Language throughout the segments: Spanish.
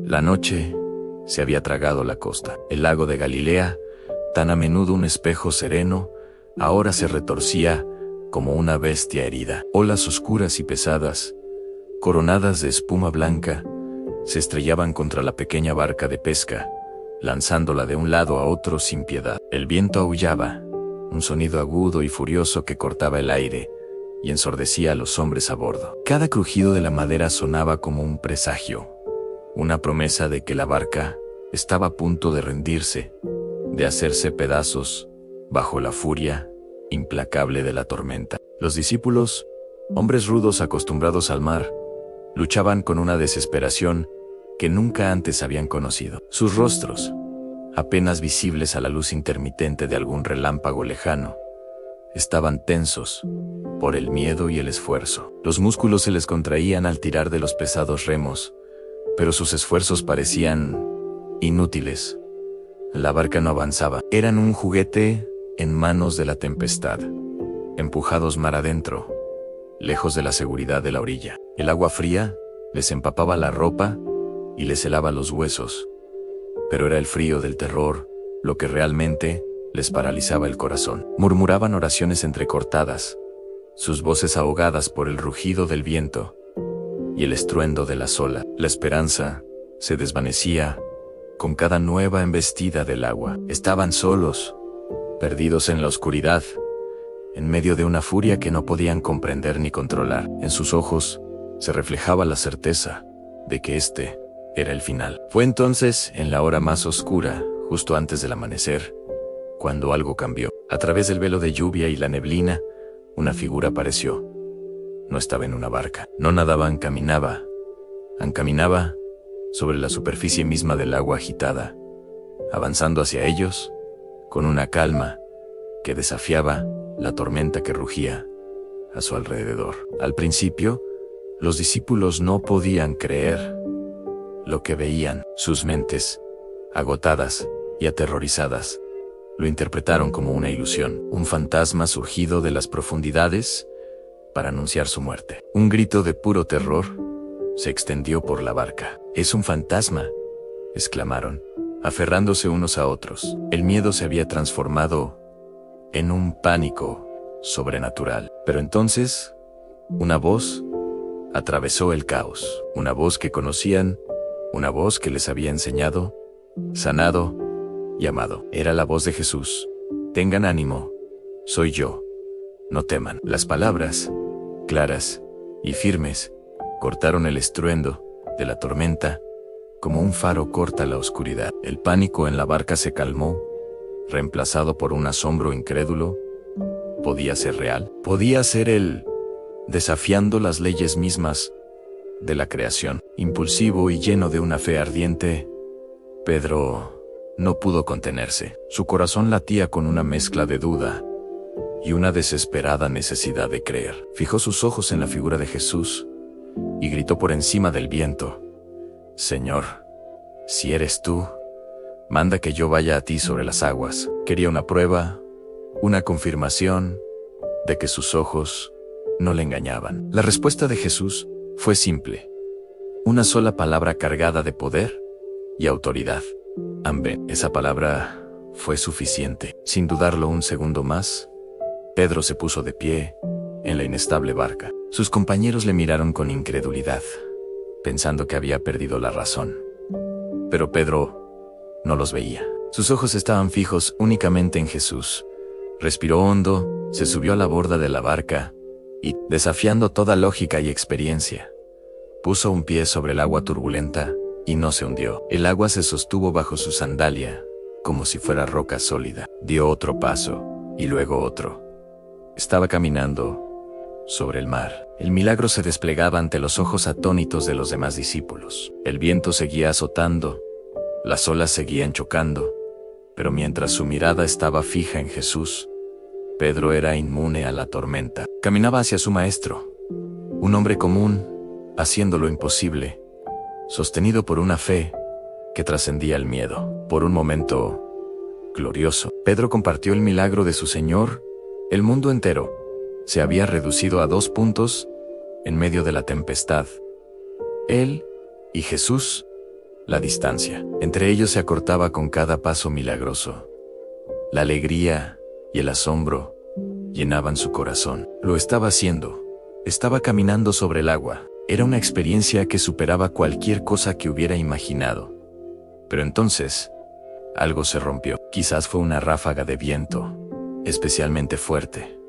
La noche se había tragado la costa. El lago de Galilea, tan a menudo un espejo sereno, ahora se retorcía como una bestia herida. Olas oscuras y pesadas, coronadas de espuma blanca, se estrellaban contra la pequeña barca de pesca, lanzándola de un lado a otro sin piedad. El viento aullaba, un sonido agudo y furioso que cortaba el aire y ensordecía a los hombres a bordo. Cada crujido de la madera sonaba como un presagio, una promesa de que la barca estaba a punto de rendirse, de hacerse pedazos bajo la furia implacable de la tormenta. Los discípulos, hombres rudos acostumbrados al mar, luchaban con una desesperación que nunca antes habían conocido. Sus rostros, apenas visibles a la luz intermitente de algún relámpago lejano, estaban tensos por el miedo y el esfuerzo. Los músculos se les contraían al tirar de los pesados remos, pero sus esfuerzos parecían inútiles. La barca no avanzaba. Eran un juguete en manos de la tempestad, empujados mar adentro, lejos de la seguridad de la orilla. El agua fría les empapaba la ropa y les helaba los huesos, pero era el frío del terror lo que realmente les paralizaba el corazón. Murmuraban oraciones entrecortadas, sus voces ahogadas por el rugido del viento y el estruendo de las olas. La esperanza se desvanecía con cada nueva embestida del agua. Estaban solos, perdidos en la oscuridad, en medio de una furia que no podían comprender ni controlar. En sus ojos se reflejaba la certeza de que este era el final. Fue entonces, en la hora más oscura, justo antes del amanecer, cuando algo cambió. A través del velo de lluvia y la neblina, una figura apareció. No estaba en una barca. No nadaba, caminaba sobre la superficie misma del agua agitada, avanzando hacia ellos con una calma que desafiaba la tormenta que rugía a su alrededor. Al principio, los discípulos no podían creer lo que veían. Sus mentes, agotadas y aterrorizadas, lo interpretaron como una ilusión, un fantasma surgido de las profundidades para anunciar su muerte. Un grito de puro terror se extendió por la barca. «¡Es un fantasma!», exclamaron, aferrándose unos a otros. El miedo se había transformado en un pánico sobrenatural. Pero entonces, una voz atravesó el caos, una voz que conocían, una voz que les había enseñado, sanado y amado. Era la voz de Jesús. «Tengan ánimo, soy yo, no teman». Las palabras, claras y firmes, cortaron el estruendo de la tormenta como un faro corta la oscuridad. El pánico en la barca se calmó, reemplazado por un asombro incrédulo. ¿Podía ser real? ¿Podía ser él desafiando las leyes mismas de la creación? Impulsivo y lleno de una fe ardiente, Pedro no pudo contenerse. Su corazón latía con una mezcla de duda y una desesperada necesidad de creer. Fijó sus ojos en la figura de Jesús y gritó por encima del viento: «Señor, si eres tú, manda que yo vaya a ti sobre las aguas». Quería una prueba, una confirmación de que sus ojos no le engañaban. La respuesta de Jesús fue simple, una sola palabra cargada de poder y autoridad: «Amén». Esa palabra fue suficiente. Sin dudarlo un segundo más, Pedro se puso de pie en la inestable barca. Sus compañeros le miraron con incredulidad, pensando que había perdido la razón. Pero Pedro no los veía. Sus ojos estaban fijos únicamente en Jesús. Respiró hondo, se subió a la borda de la barca y, desafiando toda lógica y experiencia, puso un pie sobre el agua turbulenta y no se hundió. El agua se sostuvo bajo su sandalia, como si fuera roca sólida. Dio otro paso, y luego otro. Estaba caminando sobre el mar. El milagro se desplegaba ante los ojos atónitos de los demás discípulos. El viento seguía azotando, las olas seguían chocando, pero mientras su mirada estaba fija en Jesús, Pedro era inmune a la tormenta. Caminaba hacia su maestro, un hombre común, haciendo lo imposible, sostenido por una fe que trascendía el miedo. Por un momento glorioso, Pedro compartió el milagro de su Señor. El mundo entero se había reducido a 2 puntos en medio de la tempestad: él y Jesús, La distancia entre ellos se acortaba con cada paso milagroso. La alegría y el asombro llenaban su corazón. Lo estaba haciendo. Estaba caminando sobre el agua. Era una experiencia que superaba cualquier cosa que hubiera imaginado. Pero entonces, algo se rompió. Quizás fue una ráfaga de viento, especialmente fuerte,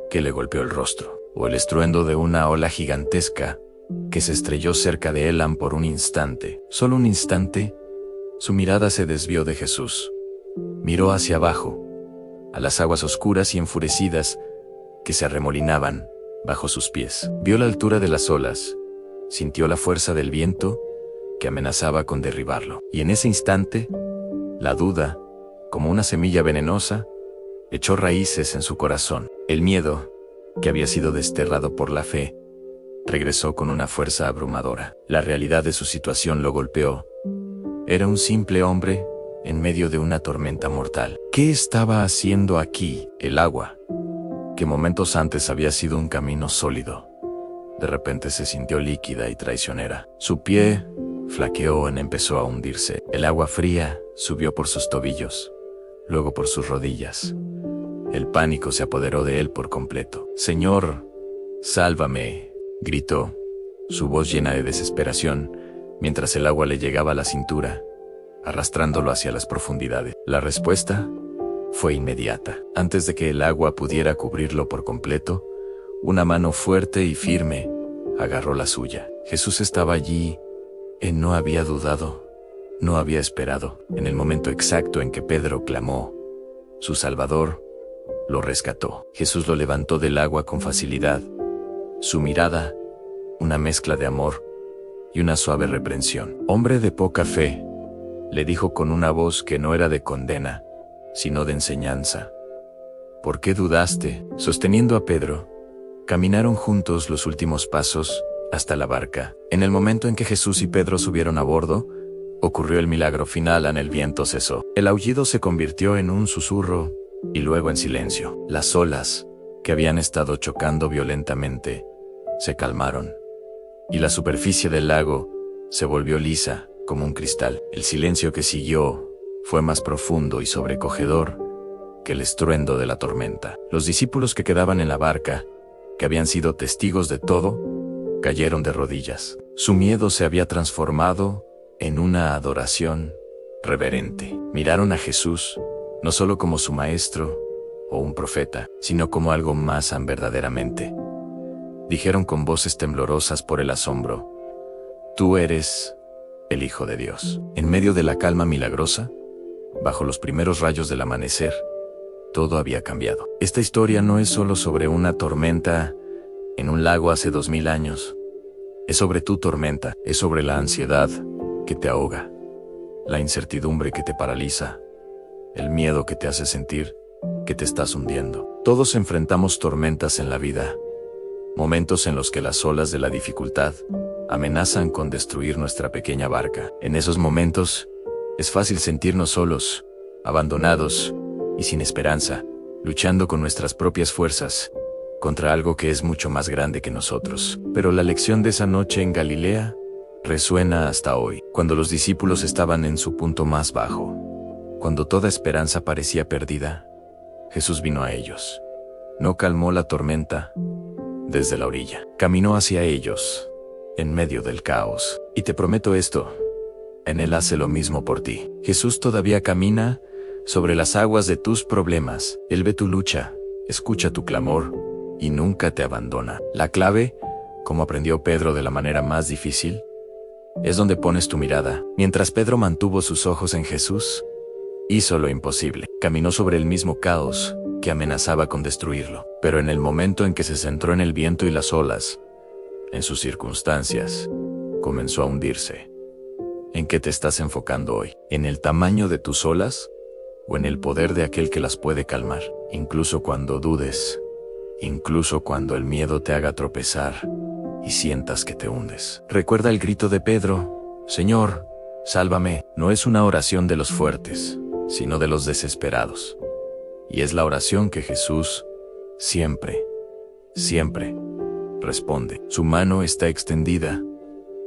que le golpeó el rostro, o el estruendo de una ola gigantesca que se estrelló cerca de Elam por un instante. Solo un instante, su mirada se desvió de Jesús. Miró hacia abajo, a las aguas oscuras y enfurecidas que se arremolinaban bajo sus pies. Vio la altura de las olas, sintió la fuerza del viento que amenazaba con derribarlo. Y en ese instante, la duda, como una semilla venenosa, echó raíces en su corazón. El miedo, que había sido desterrado por la fe, regresó con una fuerza abrumadora. La realidad de su situación lo golpeó. Era un simple hombre en medio de una tormenta mortal. ¿Qué estaba haciendo aquí? El agua, que momentos antes había sido un camino sólido, de repente se sintió líquida y traicionera. Su pie flaqueó y empezó a hundirse. El agua fría subió por sus tobillos, luego por sus rodillas. El pánico se apoderó de él por completo. «Señor, sálvame», gritó, su voz llena de desesperación, mientras el agua le llegaba a la cintura, arrastrándolo hacia las profundidades. La respuesta fue inmediata. Antes de que el agua pudiera cubrirlo por completo, una mano fuerte y firme agarró la suya. Jesús estaba allí. Él no había dudado, no había esperado. En el momento exacto en que Pedro clamó, su Salvador lo rescató. Jesús lo levantó del agua con facilidad. Su mirada, una mezcla de amor y una suave reprensión. «Hombre de poca fe», le dijo con una voz que no era de condena, sino de enseñanza. «¿Por qué dudaste?». Sosteniendo a Pedro, caminaron juntos los últimos pasos hasta la barca. En el momento en que Jesús y Pedro subieron a bordo, ocurrió el milagro final. El viento cesó. El aullido se convirtió en un susurro y luego en silencio. Las olas, que habían estado chocando violentamente, se calmaron, y la superficie del lago se volvió lisa como un cristal. El silencio que siguió fue más profundo y sobrecogedor que el estruendo de la tormenta. Los discípulos que quedaban en la barca, que habían sido testigos de todo, cayeron de rodillas. Su miedo se había transformado en una adoración reverente. Miraron a Jesús, no solo como su maestro o un profeta, sino como algo más verdaderamente. Dijeron con voces temblorosas por el asombro: «Tú eres el Hijo de Dios». En medio de la calma milagrosa, bajo los primeros rayos del amanecer, todo había cambiado. Esta historia no es solo sobre una tormenta en un lago hace 2000 años. Es sobre tu tormenta, es sobre la ansiedad que te ahoga, la incertidumbre que te paraliza, el miedo que te hace sentir que te estás hundiendo. Todos enfrentamos tormentas en la vida, momentos en los que las olas de la dificultad amenazan con destruir nuestra pequeña barca. En esos momentos, es fácil sentirnos solos, abandonados y sin esperanza, luchando con nuestras propias fuerzas contra algo que es mucho más grande que nosotros. Pero la lección de esa noche en Galilea resuena hasta hoy. Cuando los discípulos estaban en su punto más bajo, cuando toda esperanza parecía perdida, Jesús vino a ellos. No calmó la tormenta desde la orilla. Caminó hacia ellos, en medio del caos. Y te prometo esto, en Él hace lo mismo por ti. Jesús todavía camina sobre las aguas de tus problemas. Él ve tu lucha, escucha tu clamor y nunca te abandona. La clave, como aprendió Pedro de la manera más difícil, es donde pones tu mirada. Mientras Pedro mantuvo sus ojos en Jesús, hizo lo imposible. Caminó sobre el mismo caos que amenazaba con destruirlo. Pero en el momento en que se centró en el viento y las olas, en sus circunstancias, comenzó a hundirse. ¿En qué te estás enfocando hoy? ¿En el tamaño de tus olas o en el poder de aquel que las puede calmar? Incluso cuando dudes, incluso cuando el miedo te haga tropezar y sientas que te hundes. Recuerda el grito de Pedro: «Señor, sálvame». No es una oración de los fuertes, sino de los desesperados. Y es la oración que Jesús siempre responde. Su mano está extendida,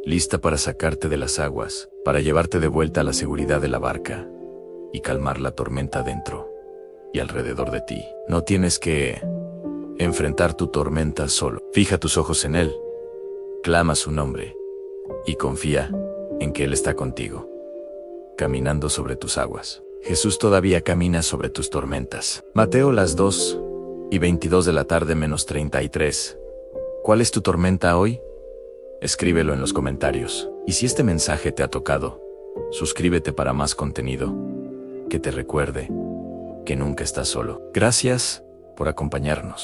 lista para sacarte de las aguas, para llevarte de vuelta a la seguridad de la barca y calmar la tormenta dentro y alrededor de ti. No tienes que enfrentar tu tormenta solo. Fija tus ojos en Él, clama su nombre y confía en que Él está contigo, caminando sobre tus aguas. Jesús todavía camina sobre tus tormentas. Mateo las 2:22 de la tarde menos 33. ¿Cuál es tu tormenta hoy? Escríbelo en los comentarios. Y si este mensaje te ha tocado, suscríbete para más contenido que te recuerde que nunca estás solo. Gracias por acompañarnos.